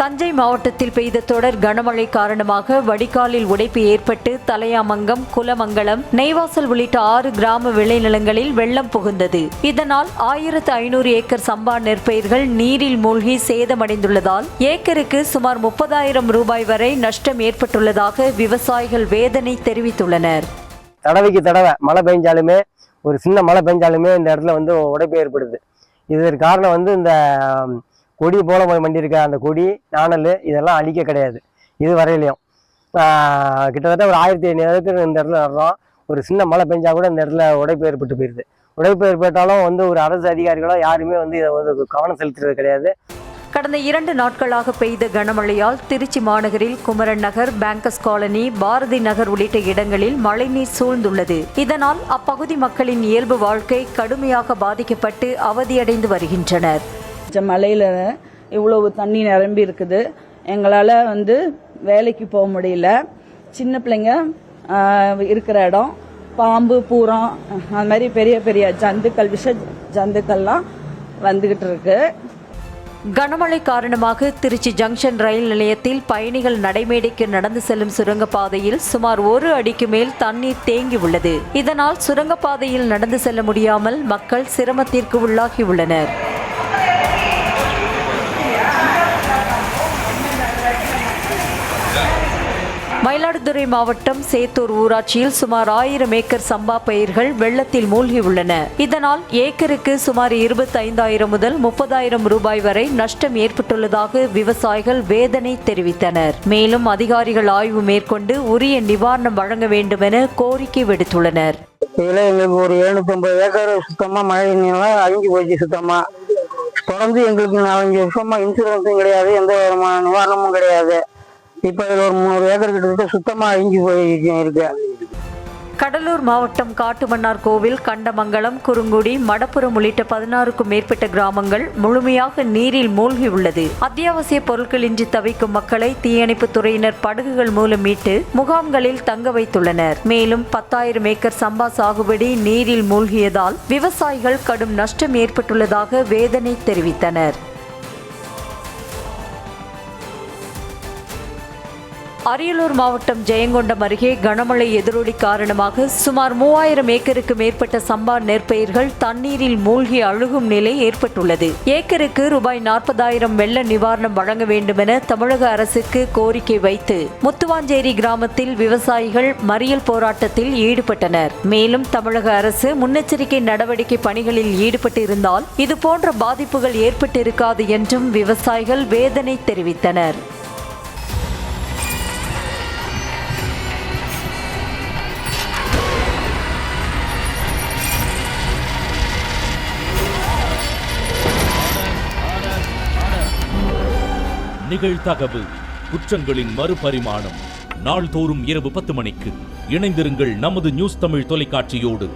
தஞ்சை மாவட்டத்தில் பெய்த தொடர் கனமழை காரணமாக வடிகாலில் உடைப்பு ஏற்பட்டு தலையாமங்கம், குலமங்கலம், நெய்வாசல் உள்ளிட்ட 6 கிராம விளைநிலங்களில் வெள்ளம் புகுந்தது. இதனால் 1500 ஏக்கர் சம்பா நெற்பயிர்கள் நீரில் மூழ்கி சேதமடைந்துள்ளதால் ஏக்கருக்கு சுமார் 30,000 ரூபாய் வரை நஷ்டம் ஏற்பட்டுள்ளதாக விவசாயிகள் வேதனை தெரிவித்துள்ளனர். தடவைக்கு தடவை மழை பெஞ்சாலுமே, ஒரு சின்ன மழை பெஞ்சாலுமே இந்த இடத்துல உடைப்பு ஏற்படுது. இதற்கு காரணம் இந்த கொடி போல மண்டி இருக்க அந்த கொடி, நாணல் இதெல்லாம் அழிக்க கிடையாது. இது வரையிலையும் கிட்டத்தட்ட ஒரு 1500 ஏக்கர் இந்த இடத்துல நடுறோம். ஒரு சின்ன மழை பெஞ்சா கூட இந்த இடத்துல உடைப்பு ஏற்பட்டு போயிடுது. உடைப்பு ஏற்பட்டாலும் ஒரு அரசு அதிகாரிகளோ யாருமே இதை கவனம் செலுத்துறது கிடையாது. கடந்த 2 நாட்களாக பெய்த கனமழையால் திருச்சி மாநகரில் குமரன் நகர், பேங்கஸ் காலனி, பாரதி நகர் உள்ளிட்ட இடங்களில் மழைநீர் சூழ்ந்துள்ளது. இதனால் அப்பகுதி மக்களின் இயல்பு வாழ்க்கை கடுமையாக பாதிக்கப்பட்டு அவதியடைந்து வருகின்றனர். மழையில் இவ்வளவு தண்ணி நிரம்பி இருக்குது. எங்களால் வேலைக்கு போக முடியல. சின்ன பிள்ளைங்க இருக்கிற இடம், பாம்பு, பூரம், அந்த மாதிரி பெரிய பெரிய ஜந்துக்கள், விஷ ஜந்துக்கள்லாம் வந்துகிட்டு இருக்கு. கனமழை காரணமாக திருச்சி ஜங்ஷன் ரயில் நிலையத்தில் பயணிகள் நடைமேடைக்கு நடந்து செல்லும் சுரங்கப்பாதையில் சுமார் 1 அடிக்கு மேல் தண்ணீர் தேங்கி உள்ளது. இதனால் சுரங்கப்பாதையில் நடந்து செல்ல முடியாமல் மக்கள் சிரமத்திற்கு உள்ளாகியுள்ளனர். மயிலாடுதுறை மாவட்டம் சேத்தூர் ஊராட்சியில் சுமார் 1000 ஏக்கர் சம்பா பயிர்கள் வெள்ளத்தில் மூழ்கியுள்ளன. இதனால் ஏக்கருக்கு சுமார் 25,000 முதல் 30,000 ரூபாய் வரை நஷ்டம் ஏற்பட்டுள்ளதாக விவசாயிகள் வேதனை தெரிவித்தனர். மேலும் அதிகாரிகள் ஆய்வு மேற்கொண்டு உரிய நிவாரணம் வழங்க வேண்டும் என கோரிக்கை விடுத்துள்ளனர். எங்களுக்கு ஒரு 750 ஏக்கர் சுத்தமா மழை நீர்லாம் அழிஞ்சு போச்சு. சுத்தமா தொடர்ந்து எங்களுக்கு 4-5 வருஷமா இன்சூரன்ஸும் கிடையாது, எந்த விதமான நிவாரணமும் கிடையாது. இப்ப இதுல ஒரு 300 ஏக்கர் கிட்ட சுத்தமா அழிஞ்சு போயிருக்கு. கடலூர் மாவட்டம் காட்டுமன்னார் கோவில், கண்டமங்கலம், குறுங்குடி, மடப்புரம் உள்ளிட்ட 16க்கும் மேற்பட்ட கிராமங்கள் முழுமையாக நீரில் மூழ்கியுள்ளது. அத்தியாவசிய பொருட்களின்றி தவிக்கும் மக்களை தீயணைப்புத் துறையினர் படகுகள் மூலம் மீட்டு முகாம்களில் தங்க வைத்துள்ளனர். மேலும் 10,000 ஏக்கர் சம்பா சாகுபடி நீரில் மூழ்கியதால் விவசாயிகள் கடும் நஷ்டம் ஏற்பட்டுள்ளதாக வேதனை தெரிவித்தனர். அரியலூர் மாவட்டம் ஜெயங்கொண்டம் அருகே கனமழை எதிரொலி காரணமாக சுமார் 3000 ஏக்கருக்கு மேற்பட்ட சம்பா நெற்பயிர்கள் தண்ணீரில் மூழ்கி அழுகும் நிலை ஏற்பட்டுள்ளது. ஏக்கருக்கு ரூபாய் 40,000 வெள்ள நிவாரணம் வழங்க வேண்டும் என தமிழக அரசுக்கு கோரிக்கை வைத்து முத்துவாஞ்சேரி கிராமத்தில் விவசாயிகள் மறியல் போராட்டத்தில் ஈடுபட்டனர். மேலும் தமிழக அரசு முன்னெச்சரிக்கை நடவடிக்கை பணிகளில் ஈடுபட்டிருந்தால் இதுபோன்ற பாதிப்புகள் ஏற்பட்டிருக்காது என்றும் விவசாயிகள் வேதனை தெரிவித்தனர். நிகழ்தகவு குற்றங்களின் மறுபரிமாணம். நாள்தோறும் இரவு 10 மணிக்கு இணைந்திருங்கள் நமது நியூஸ் தமிழ் தொலைக்காட்சியோடு.